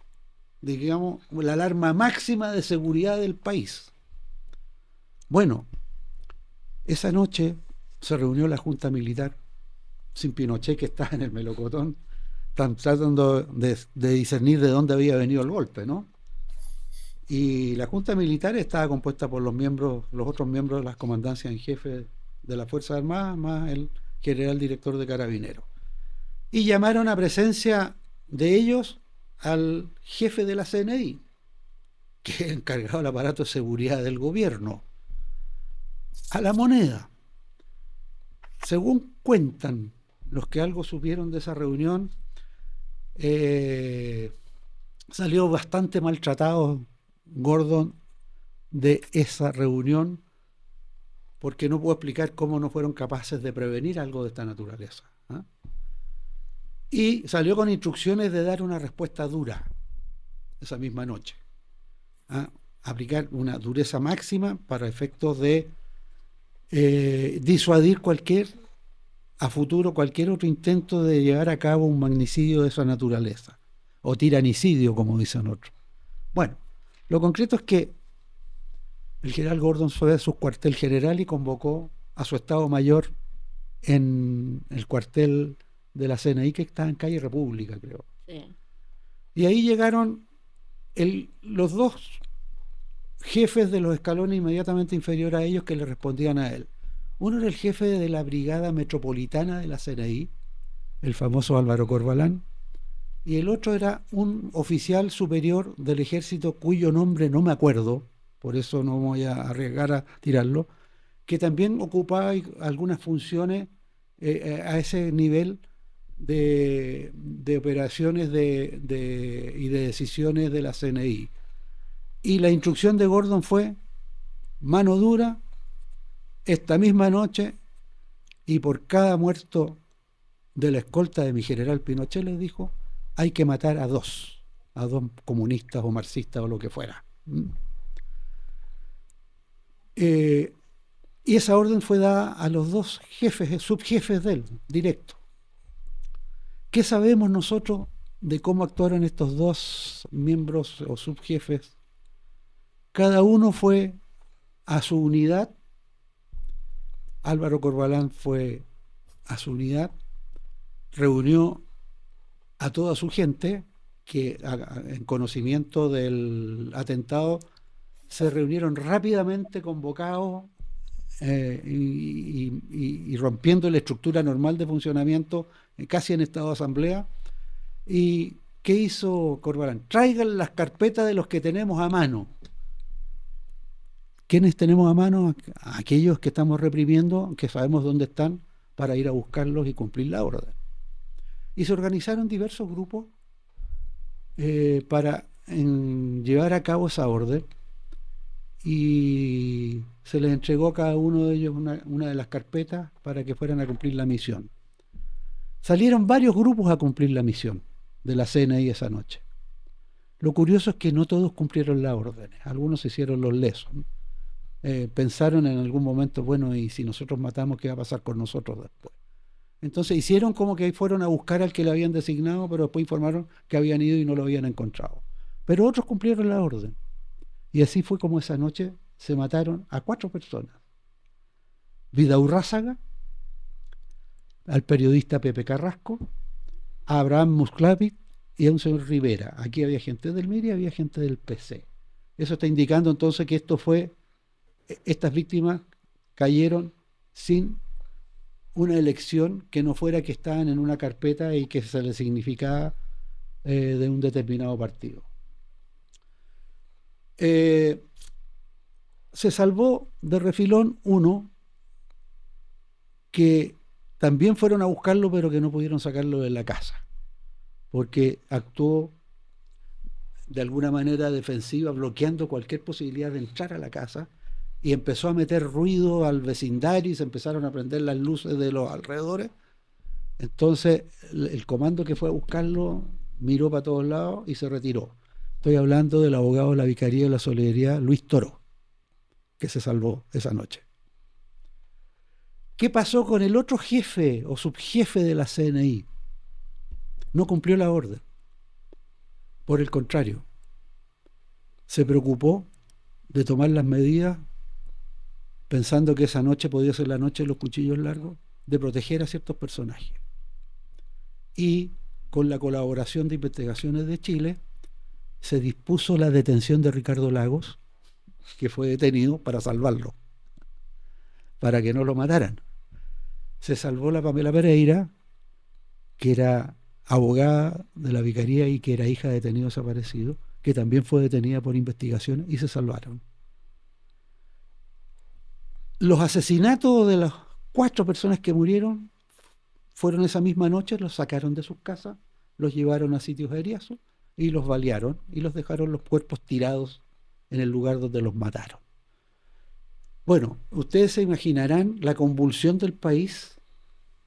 digamos, la alarma máxima de seguridad del país. Bueno, esa noche se reunió la Junta Militar, sin Pinochet, que estaba en el melocotón, tratando de discernir de dónde había venido el golpe, ¿no? Y la Junta Militar estaba compuesta por los otros miembros de las comandancias en jefe de las Fuerzas Armadas, más el general director de Carabineros. Y llamaron a presencia de ellos al jefe de la CNI, que es encargado del aparato de seguridad del gobierno, a la moneda. Según cuentan los que algo supieron de esa reunión, salió bastante maltratado Gordon de esa reunión, porque no puedo explicar cómo no fueron capaces de prevenir algo de esta naturaleza. Y salió con instrucciones de dar una respuesta dura esa misma noche. Aplicar una dureza máxima para efectos de disuadir a futuro cualquier otro intento de llevar a cabo un magnicidio de esa naturaleza. o tiranicidio, como dicen otros. Bueno, lo concreto es que el general Gordon fue a su cuartel general y convocó a su Estado Mayor en el cuartel de la CNI, que estaba en calle República, creo. Sí. Y ahí llegaron los dos jefes de los escalones inmediatamente inferiores a ellos que le respondían a él. Uno era el jefe de la Brigada Metropolitana de la CNI, el famoso Álvaro Corbalán, y el otro era un oficial superior del ejército cuyo nombre no me acuerdo, por eso no voy a arriesgar a tirarlo, que también ocupaba algunas funciones a ese nivel de operaciones y de decisiones de la CNI. Y la instrucción de Gordon fue mano dura esta misma noche, y por cada muerto de la escolta de mi general Pinochet, les dijo, hay que matar a dos comunistas o marxistas o lo que fuera. Y esa orden fue dada a los dos jefes, subjefes de él, directo. ¿Qué sabemos nosotros de cómo actuaron estos dos miembros o subjefes? Cada uno fue a su unidad. Álvaro Corbalán fue a su unidad, reunió a toda su gente que en conocimiento del atentado se reunieron rápidamente convocados y rompiendo la estructura normal de funcionamiento, casi en estado de asamblea. ¿Y qué hizo Corbalán? Traigan las carpetas de los que tenemos a mano. ¿Quiénes tenemos a mano? Aquellos que estamos reprimiendo, que sabemos dónde están, para ir a buscarlos y cumplir la orden. Y se organizaron diversos grupos para llevar a cabo esa orden, y se les entregó a cada uno de ellos una de las carpetas para que fueran a cumplir la misión. Salieron varios grupos a cumplir la misión de la CNI esa noche. Lo curioso es que no todos cumplieron las órdenes, algunos se hicieron los lesos, ¿no? Pensaron en algún momento, bueno, y si nosotros matamos, ¿qué va a pasar con nosotros después? Entonces hicieron como que fueron a buscar al que le habían designado, pero después informaron que habían ido y no lo habían encontrado. Pero otros cumplieron la orden. Y así fue como esa noche se mataron a 4 personas. Vidaurrázaga, al periodista Pepe Carrasco, a Abraham Musclavic y a un señor Rivera. Aquí había gente del MIR y había gente del PC. Eso está indicando entonces que estas víctimas cayeron sin una elección que no fuera que estaban en una carpeta y que se les significaba de un determinado partido. Se salvó de refilón uno que también fueron a buscarlo, pero que no pudieron sacarlo de la casa, porque actuó de alguna manera defensiva, bloqueando cualquier posibilidad de entrar a la casa, y empezó a meter ruido al vecindario y se empezaron a prender las luces de los alrededores. Entonces el comando que fue a buscarlo miró para todos lados y se retiró. Estoy hablando del abogado de la Vicaría de la Solidaridad, Luis Toro, que se salvó esa noche. ¿Qué pasó con el otro jefe o subjefe de la CNI? No cumplió la orden. Por el contrario, se preocupó de tomar las medidas, pensando que esa noche podía ser la noche de los cuchillos largos, de proteger a ciertos personajes. Y con la colaboración de Investigaciones de Chile, se dispuso la detención de Ricardo Lagos, que fue detenido para salvarlo, para que no lo mataran. Se salvó la Pamela Pereira, que era abogada de la Vicaría y que era hija de detenido desaparecido, que también fue detenida por investigaciones, y se salvaron. Los asesinatos de las 4 personas que murieron fueron esa misma noche, los sacaron de sus casas, los llevaron a sitios aéreos y los balearon y los dejaron los cuerpos tirados en el lugar donde los mataron. Bueno, ustedes se imaginarán la convulsión del país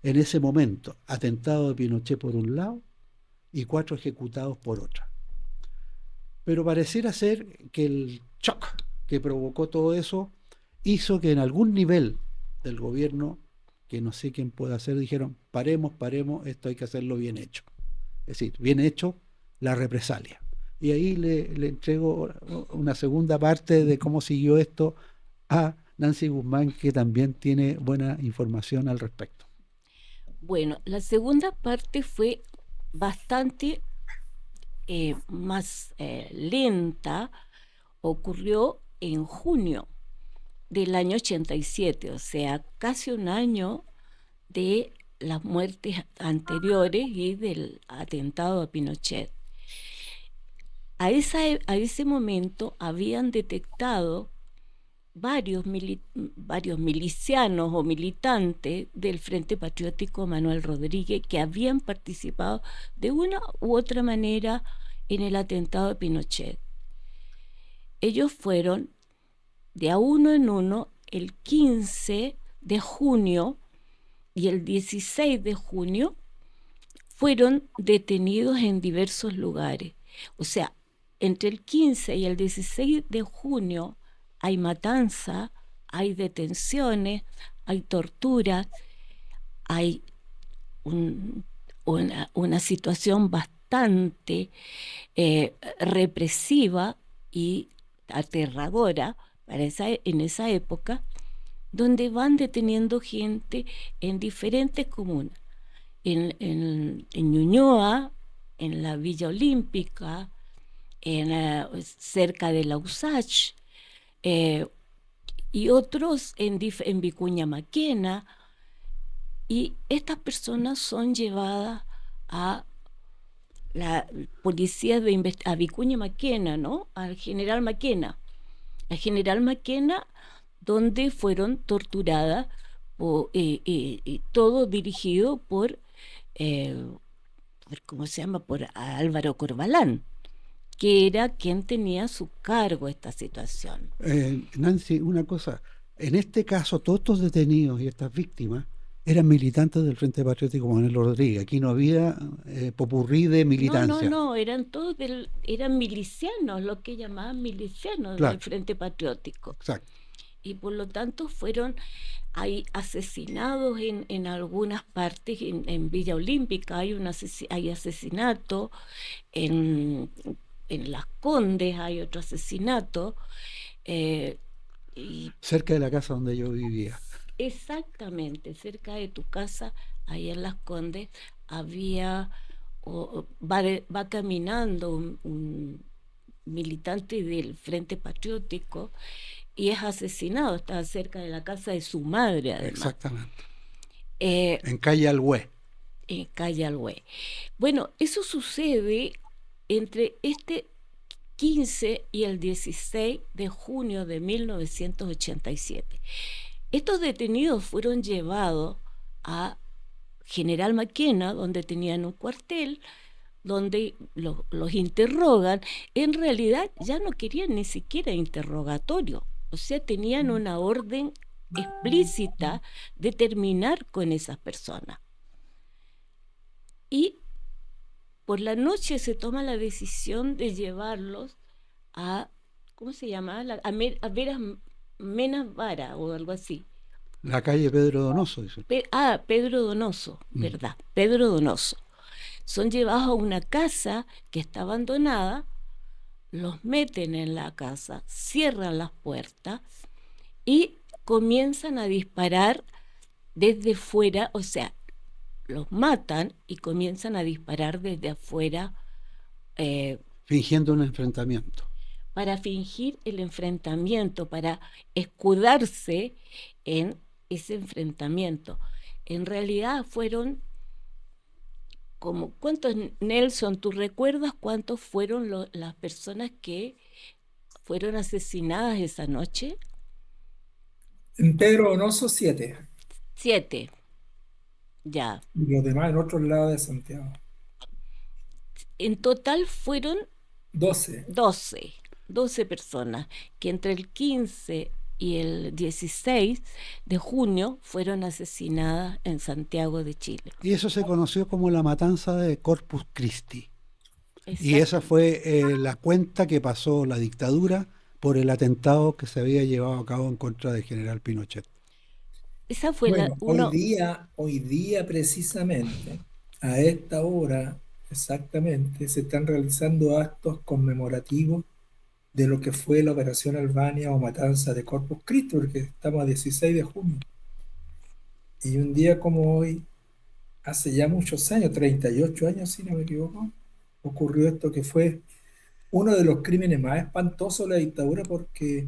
en ese momento. Atentado de Pinochet por un lado y 4 ejecutados por otro. Pero pareciera ser que el shock que provocó todo eso hizo que en algún nivel del gobierno, que no sé quién puede hacer, dijeron, paremos, esto hay que hacerlo bien hecho. Es decir, bien hecho la represalia. Y ahí le entrego una segunda parte de cómo siguió esto a Nancy Guzmán, que también tiene buena información al respecto. Bueno, la segunda parte fue bastante más lenta, ocurrió en junio del año 87, o sea, casi un año de las muertes anteriores y del atentado a Pinochet. A ese momento habían detectado varios milicianos o militantes del Frente Patriótico Manuel Rodríguez que habían participado de una u otra manera en el atentado de Pinochet. Ellos fueron de a uno en uno el 15 de junio y el 16 de junio fueron detenidos en diversos lugares. O sea, entre el 15 y el 16 de junio hay matanza, hay detenciones, hay torturas, hay una situación bastante represiva y aterradora en esa época, donde van deteniendo gente en diferentes comunas, en Ñuñoa, en la Villa Olímpica, cerca de la USACH, y otros en Vicuña Maquena, y estas personas son llevadas a la policía a Vicuña Maquena, ¿no? Al general Maquena, donde fueron torturadas, todo dirigido por ¿cómo se llama? Por Álvaro Corbalán, que era quien tenía a su cargo esta situación. Nancy, una cosa, en este caso todos estos detenidos y estas víctimas eran militantes del Frente Patriótico Manuel Rodríguez. Aquí no había popurrí de militancia. No, eran todos eran milicianos, lo que llamaban milicianos, claro, del Frente Patriótico. Exacto. Y por lo tanto fueron ahí asesinados en algunas partes. En Villa Olímpica hay asesinato, en Las Condes hay otro asesinato. Cerca de la casa donde yo vivía. Exactamente, cerca de tu casa, ahí en Las Condes, va caminando un militante del Frente Patriótico y es asesinado. Estaba cerca de la casa de su madre, además. Exactamente. En calle Alhué. En calle Alhué. Bueno, eso sucede entre este 15 y el 16 de junio de 1987. Estos detenidos fueron llevados a General Maquena, donde tenían un cuartel, donde los interrogan. En realidad ya no querían ni siquiera interrogatorio, o sea, tenían una orden explícita de terminar con esas personas. Y por la noche se toma la decisión de llevarlos a, ¿cómo se llama? A Veras Menas Vara o algo así. La calle Pedro Donoso. Dice. Pedro Donoso, ¿verdad? Pedro Donoso. Son llevados a una casa que está abandonada, los meten en la casa, cierran las puertas y comienzan a disparar desde fuera, o sea, los matan y comienzan a disparar desde afuera. Fingiendo un enfrentamiento. Para fingir el enfrentamiento, para escudarse en ese enfrentamiento. En realidad fueron como, ¿cuántos, Nelson, tú recuerdas cuántos fueron las personas que fueron asesinadas esa noche? En Pedro Donoso, 7. 7. Ya. Y los demás en otros lados de Santiago. En total fueron 12. 12 personas que entre el 15 y el 16 de junio fueron asesinadas en Santiago de Chile. Y eso se conoció como la matanza de Corpus Christi. Y esa fue la cuenta que pasó la dictadura por el atentado que se había llevado a cabo en contra del general Pinochet. Esa fue hoy día precisamente, a esta hora, exactamente, se están realizando actos conmemorativos de lo que fue la Operación Albania o Matanza de Corpus Christi, porque estamos a 16 de junio. Y un día como hoy, hace ya muchos años, 38 años si no me equivoco, ocurrió esto que fue uno de los crímenes más espantosos de la dictadura, porque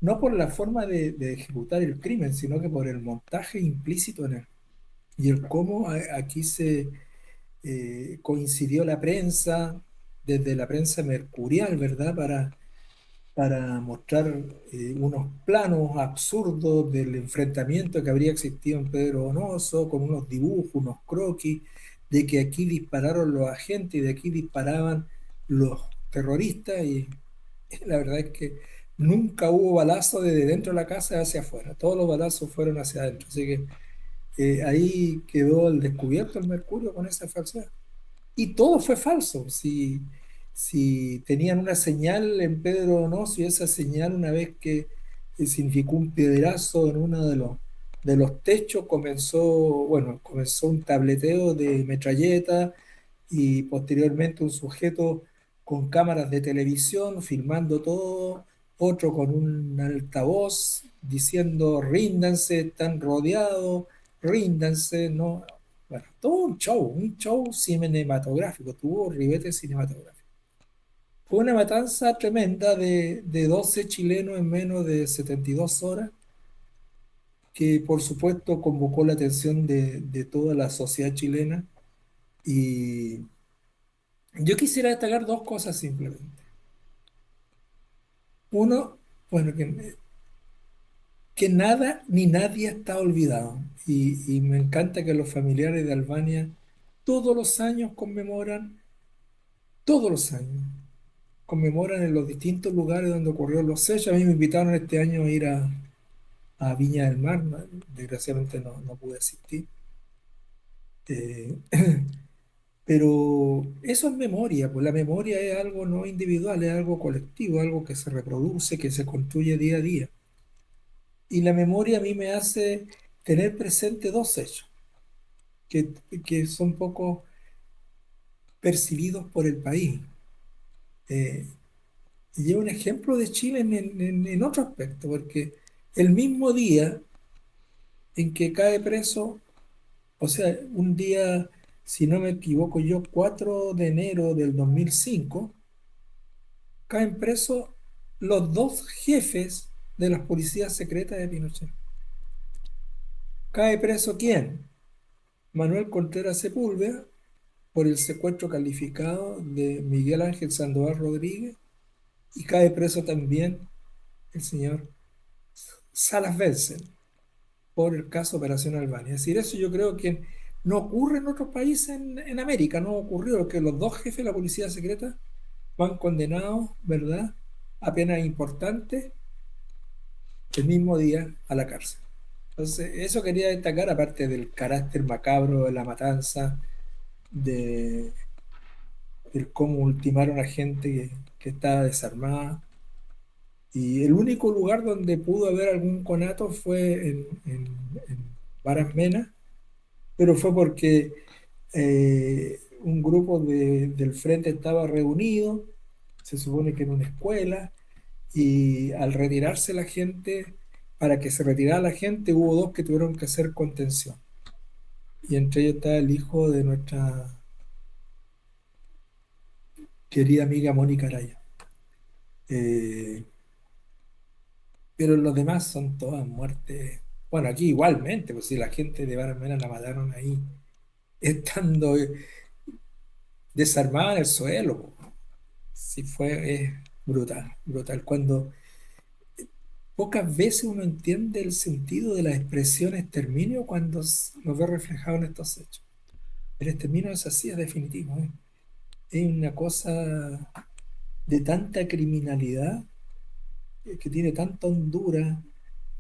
no por la forma de ejecutar el crimen, sino que por el montaje implícito en él. Y el cómo aquí se coincidió la prensa, desde la prensa mercurial, ¿verdad? Para mostrar unos planos absurdos del enfrentamiento que habría existido en Pedro Donoso, con unos dibujos, unos croquis, de que aquí dispararon los agentes y de aquí disparaban los terroristas, y la verdad es que nunca hubo balazo desde dentro de la casa hacia afuera, todos los balazos fueron hacia adentro, así que ahí quedó al descubierto el Mercurio con esa falsedad. Y todo fue falso. Si tenían una señal en Pedro Donoso, y esa señal, una vez que significó un piedrazo en uno de los techos, comenzó un tableteo de metralleta, y posteriormente un sujeto con cámaras de televisión filmando todo, otro con un altavoz diciendo ríndanse, están rodeados, ríndanse, no. Bueno, todo un show cinematográfico, tuvo ribete cinematográfico. Fue una matanza tremenda de 12 chilenos en menos de 72 horas, que por supuesto convocó la atención de toda la sociedad chilena. Y yo quisiera destacar dos cosas simplemente. Uno, bueno, que nada ni nadie está olvidado. Y me encanta que los familiares de Albania todos los años conmemoran, todos los años, conmemoran en los distintos lugares donde ocurrieron los hechos. A mí me invitaron este año a ir a Viña del Mar, ¿no? Desgraciadamente no pude asistir. Eh, pero eso es memoria, pues la memoria es algo no individual, es algo colectivo, algo que se reproduce, que se construye día a día. Y la memoria a mí me hace tener presente dos hechos que, que son poco percibidos por el país. Eh, y es un ejemplo de Chile en otro aspecto, porque el mismo día en que cae preso, o sea, un día, si no me equivoco yo, 4 de enero del 2005, caen presos los dos jefes de las policías secretas de Pinochet. ¿Cae preso quién? Manuel Contreras Sepúlveda, por el secuestro calificado de Miguel Ángel Sandoval Rodríguez, y cae preso también el señor Salas Benson por el caso Operación Albania. Es decir, eso yo creo que no ocurre en otros países en América, no ocurrió que los dos jefes de la policía secreta van condenados, ¿verdad?, a penas importantes el mismo día a la cárcel. Entonces, eso quería destacar, aparte del carácter macabro de la matanza, de el cómo ultimaron a gente que estaba desarmada. Y el único lugar donde pudo haber algún conato fue en Varas Mena, pero fue porque un grupo del frente estaba reunido, se supone que en una escuela, y al retirarse la gente, para que se retirara la gente, hubo dos que tuvieron que hacer contención. Y entre ellos está el hijo de nuestra querida amiga Mónica Araya. Eh, pero los demás son todas muertes. Bueno, aquí igualmente, pues si la gente de Barmena la mataron ahí, estando desarmada en el suelo. Sí, es brutal, brutal. Cuando pocas veces uno entiende el sentido de la expresión exterminio cuando lo ve reflejado en estos hechos. El exterminio es así, es definitivo, ¿eh? Es una cosa de tanta criminalidad, que tiene tanta hondura,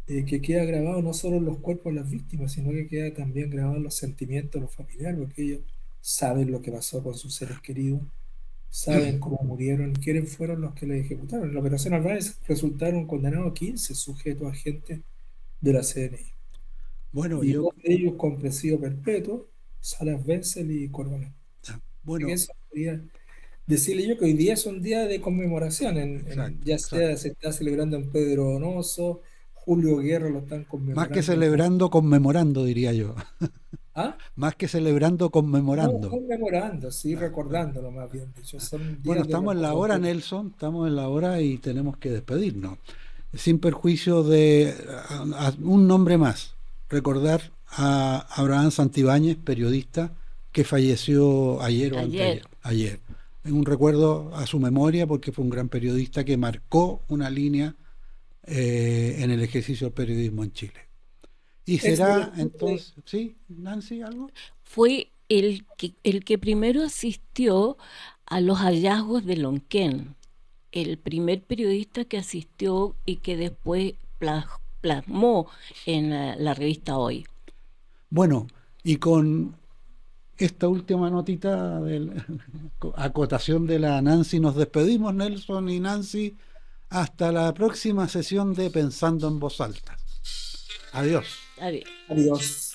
que queda grabado no solo en los cuerpos de las víctimas, sino que queda también grabado en los sentimientos de los familiares, porque ellos saben lo que pasó con sus seres queridos, saben cómo murieron, quiénes fueron los que les ejecutaron. En la operación Albania resultaron condenados 15 sujetos agentes de la CNI. Bueno, Y dos de ellos con presidio perpetuo, Salas Wenzel y Corbalán. Bueno, que eso quería decirle yo, que hoy día es un día de conmemoración, exacto, ya sea exacto. se está celebrando en Pedro Donoso, Julio Guerra lo están Más que conmemorando en celebrando, conmemorando, diría yo. ¿Ah? Más que celebrando, No, conmemorando. conmemorando, sí, Claro, claro. recordándolo más bien dicho. Son Bueno, días de estamos en la hora, recordación. Nelson, estamos en la hora y tenemos que despedirnos. Sin perjuicio de un nombre más, recordar a Abraham Santibáñez, periodista, que falleció ayer o Ayer. anteayer, ayer. En un recuerdo a su memoria porque fue un gran periodista que marcó una línea en el ejercicio del periodismo en Chile. Y Ex será director de, entonces, ¿sí, Nancy, algo? Fue el que primero asistió a los hallazgos de Lonquén, el primer periodista que asistió y que después plasmó en la revista Hoy. Bueno, y con esta última notita de acotación de la Nancy, nos despedimos, Nelson y Nancy, hasta la próxima sesión de Pensando en Voz Alta. Adiós. Adiós. adiós.